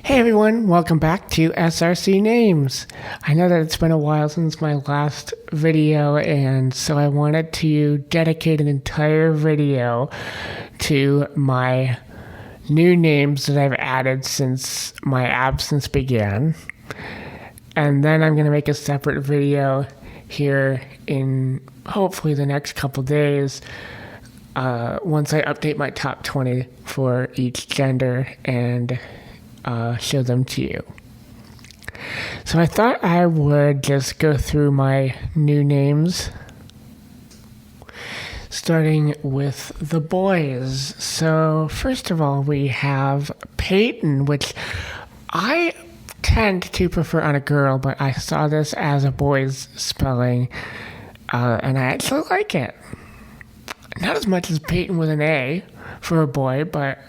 Hey everyone, welcome back to SRC Names. I know that it's been a while since my last video, and so I wanted to dedicate an entire video to my new names that I've added since my absence began. And then I'm going to make a separate video here in hopefully the next couple days once I update my top 20 for each gender and show them to you. So I thought I would just go through my new names, starting with the boys. So first of all, we have Peyton, which I tend to prefer on a girl, but I saw this as a boy's spelling, and I actually like it. Not as much as Peyton with an A for a boy, but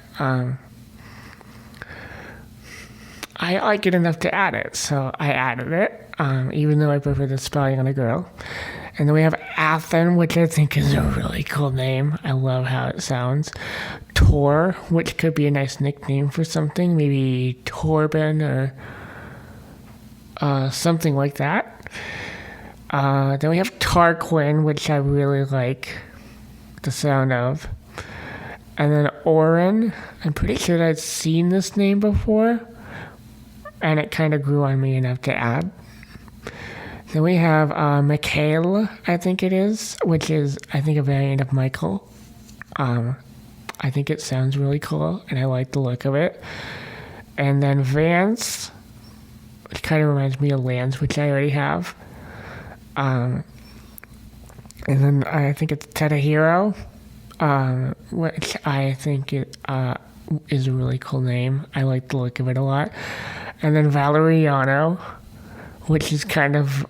I like it enough to add it, so I added it, even though I prefer the spelling on a girl. And then we have Athen, which I think is a really cool name. I love how it sounds. Tor, which could be a nice nickname for something, maybe Torben or something like that. Then we have Tarquin, which I really like the sound of. And then Oren, I'm pretty sure I'd seen this name before, and it kind of grew on me enough to add. Then we have Mikhail, I think it is, which is, I think, a variant of Michael. I think it sounds really cool, and I like the look of it. And then Vance, which kind of reminds me of Lance, which I already have. And then I think it's Tadahiro, which I think is a really cool name. I like the look of it a lot. And then Valeriano, which is kind of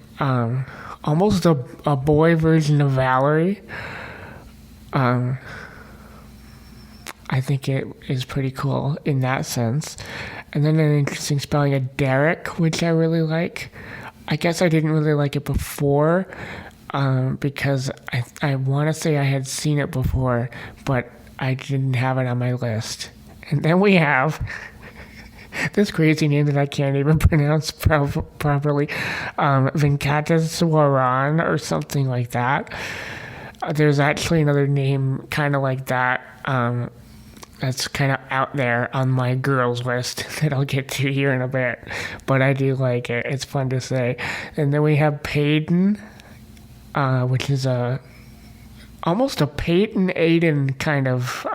almost a boy version of Valerie. I think it is pretty cool in that sense. And then an interesting spelling of Derek, which I really like. I guess I didn't really like it before because I want to say I had seen it before, but I didn't have it on my list. And then we have this crazy name that I can't even pronounce properly, Venkataswaran or something like that. There's actually another name kind of like that that's kind of out there on my girls list that I'll get to here in a bit, but I do like it. It's fun to say. And then we have Peyton, which is almost a Peyton Aiden kind of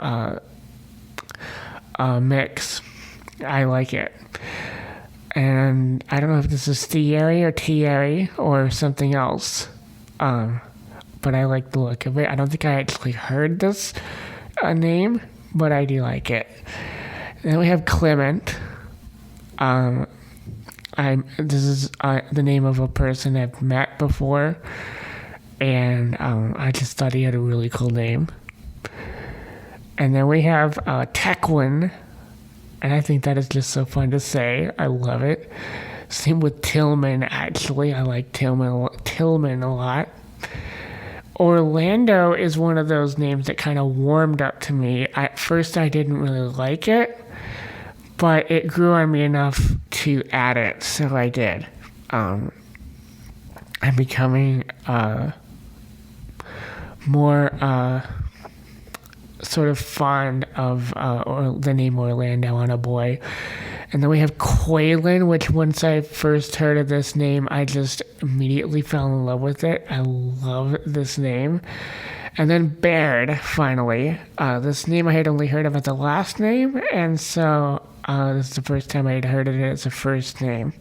mix. I like it. And I don't know if this is Thierry or Thierry or something else, but I like the look of it. I don't think I actually heard this name, but I do like it. Then we have Clement. This is the name of a person I've met before, and I just thought he had a really cool name. And then we have Tequin, and I think that is just so fun to say. I love it. Same with Tillman, actually. I like Tillman a lot. Orlando is one of those names that kind of warmed up to me. At first, I didn't really like it, but it grew on me enough to add it, so I did. I'm becoming more sort of fond of the name Orlando on a boy. And then we have Quaylen, which once I first heard of this name, I just immediately fell in love with it. I love this name. And then Baird, finally. This name I had only heard of as a last name, and so this is the first time I had heard of it as a first name.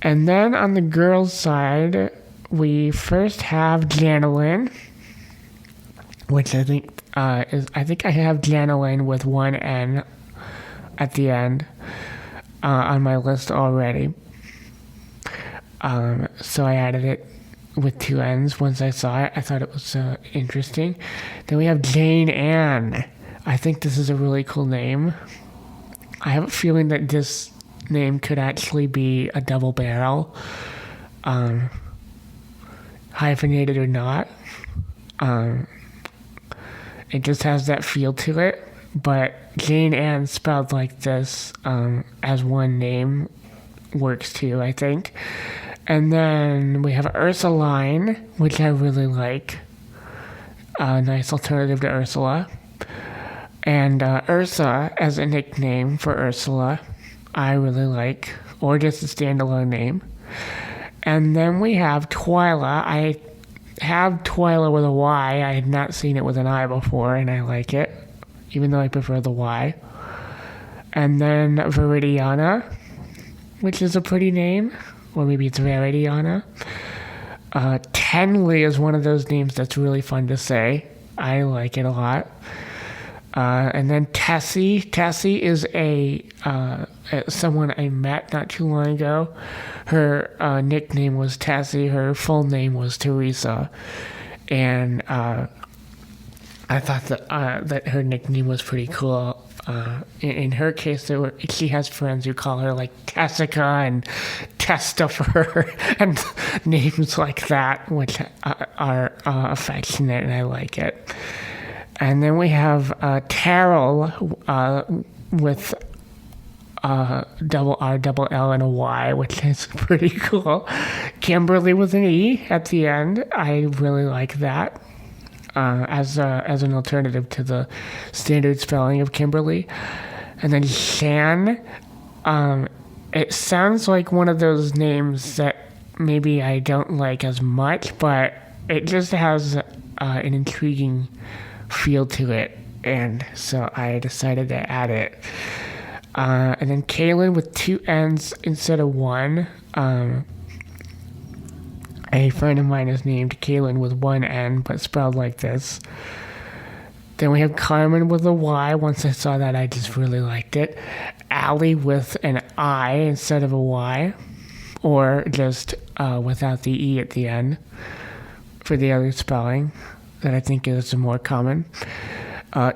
And then on the girls' side, we first have Janelyn, which I think I think I have Janelyn with one N at the end on my list already. So I added it with two N's once I saw it. I thought it was interesting. Then we have Jane Ann. I think this is a really cool name. I have a feeling that this name could actually be a double barrel, hyphenated or not. It just has that feel to it, but Jane Ann spelled like this as one name works too, I think. And then we have Ursuline, which I really like. A nice alternative to Ursula. And Ursa as a nickname for Ursula, I really like, or just a standalone name. And then we have Twyla. I have Twyla with a Y. I had not seen it with an I before, and I like it, even though I prefer the Y. And then Viridiana, which is a pretty name, or maybe it's Veridiana. Tenley is one of those names that's really fun to say. I like it a lot. And then Tessie. Tessie is someone I met not too long ago. Her nickname was Tessie. Her full name was Teresa. And I thought that her nickname was pretty cool. In her case, she has friends who call her like Tessica and Testifer and names like that, which are affectionate, and I like it. And then we have Terrell with double R, double L, and a Y, which is pretty cool. Kimberly with an E at the end. I really like that as an alternative to the standard spelling of Kimberly. And then Shan. It sounds like one of those names that maybe I don't like as much, but it just has an intriguing feel to it, and so I decided to add it. And then Kaylin with 2 N's instead of 1. A friend of mine is named Kaylin with 1 N, but spelled like this. Then we have Carmen with a Y. Once I saw that, I just really liked it. Allie with an I instead of a Y, or just without the E at the end for the other spelling that I think is more common.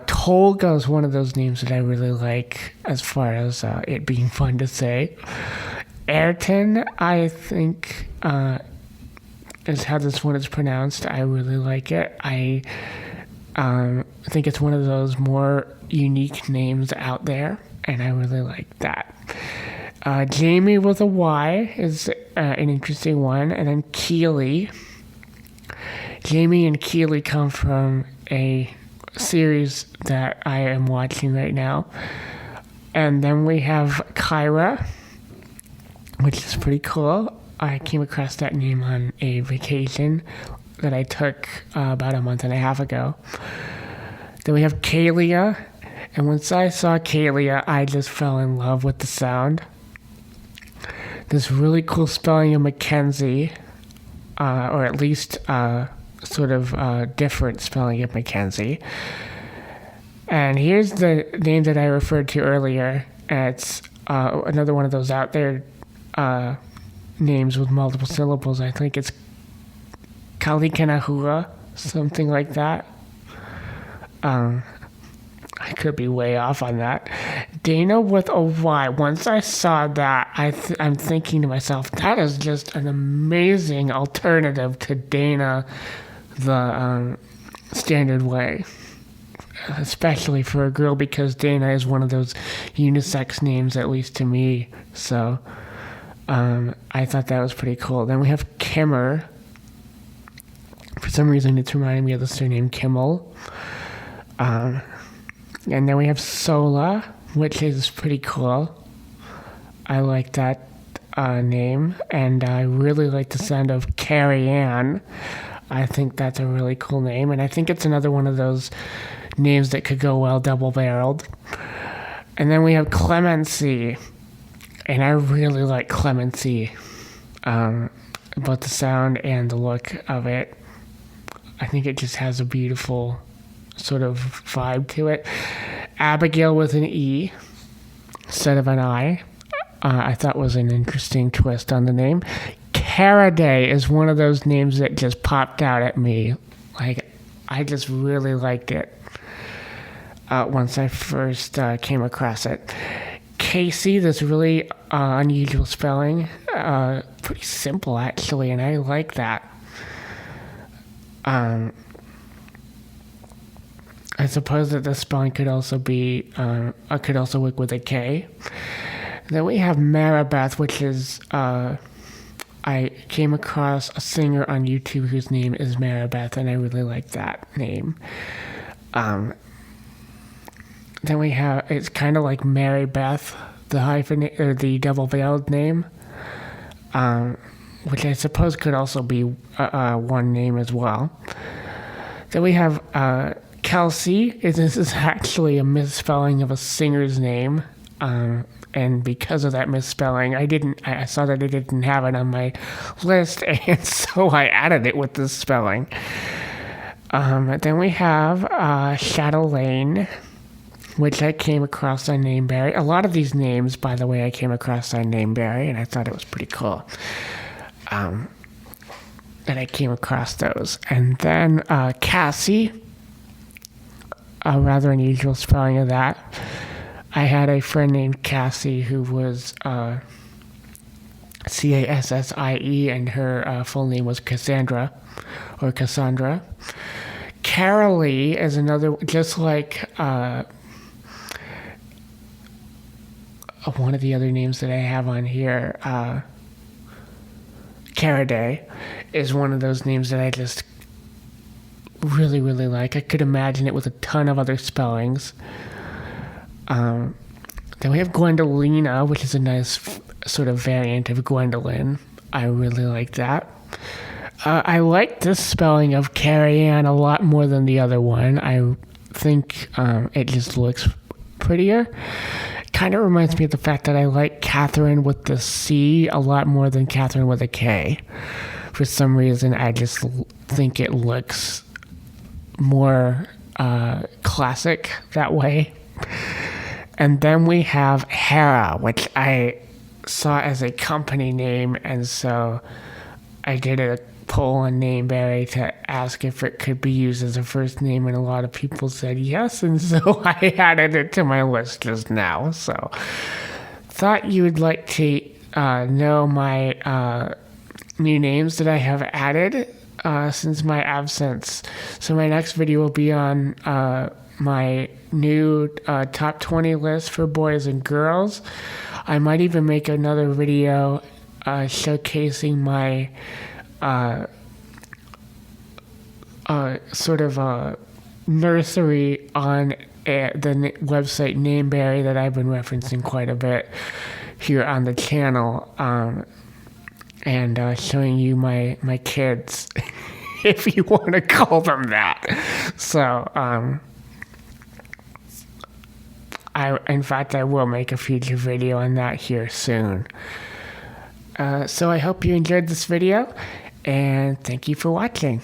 Tolga is one of those names that I really like as far as it being fun to say. Ayrton, I think, is how this one is pronounced. I really like it. I think it's one of those more unique names out there, and I really like that. Jamie with a Y is an interesting one. And then Keely. Jamie and Keely come from a series that I am watching right now. And then we have Kyra, which is pretty cool. I came across that name on a vacation that I took about a month and a half ago. Then we have Kalia. And once I saw Kalia, I just fell in love with the sound. This really cool spelling of Mackenzie, or at least sort of different spelling of Mackenzie. And here's the name that I referred to earlier. It's another one of those out there names with multiple syllables. I think it's Kalikanahua, something like that. I could be way off on that. Dana with a Y. Once I saw that, I'm thinking to myself, that is just an amazing alternative to Dana the standard way. Especially for a girl, because Dana is one of those unisex names, at least to me. So I thought that was pretty cool. Then we have Kimmer. For some reason, it's reminding me of the surname Kimmel. And then we have Sola, which is pretty cool. I like that name, and I really like the sound of Carrie Ann. I think that's a really cool name, and I think it's another one of those names that could go well double-barreled. And then we have Clemency, and I really like Clemency, both the sound and the look of it. I think it just has a beautiful sort of vibe to it. Abigail with an E instead of an I. I thought was an interesting twist on the name. Caraday is one of those names that just popped out at me. Like, I just really liked it once I first came across it. Casey, this really unusual spelling. Pretty simple, actually, and I like that. I suppose that the spelling could also be, could also work with a K. Then we have Maribeth, which is, I came across a singer on YouTube whose name is Maribeth, and I really like that name. Then we have, it's kind of like Mary Beth, the or the double-veiled name, which I suppose could also be one name as well. Then we have Kelsey. This is actually a misspelling of a singer's name. And because of that misspelling, I saw that I didn't have it on my list, and so I added it with this spelling. Then we have Shadow Lane, which I came across on Nameberry. A lot of these names, by the way, I came across on Nameberry, and I thought it was pretty cool. And I came across those. And then Cassie, a rather unusual spelling of that. I had a friend named Cassie who was Cassie, and her full name was Cassandra, or Cassandra. Carolee is another, just like one of the other names that I have on here, Caraday, is one of those names that I just really, really like. I could imagine it with a ton of other spellings. Then we have Gwendolina, which is a nice sort of variant of Gwendolyn. I really like that. I like this spelling of Carrie Ann a lot more than the other one. I think it just looks prettier. Kind of reminds me of the fact that I like Catherine with the C a lot more than Catherine with a K. For some reason, I just think it looks more classic that way. And then we have Hera, which I saw as a company name, and so I did a poll on Nameberry to ask if it could be used as a first name, and a lot of people said yes, and so I added it to my list just now. So thought you would like to know my new names that I have added since my absence. So my next video will be on my new top 20 list for boys and girls. I might even make another video showcasing my sort of nursery on the website Nameberry that I've been referencing quite a bit here on the channel, and showing you my kids, if you want to call them that. So, in fact, I will make a future video on that here soon. So I hope you enjoyed this video, and thank you for watching.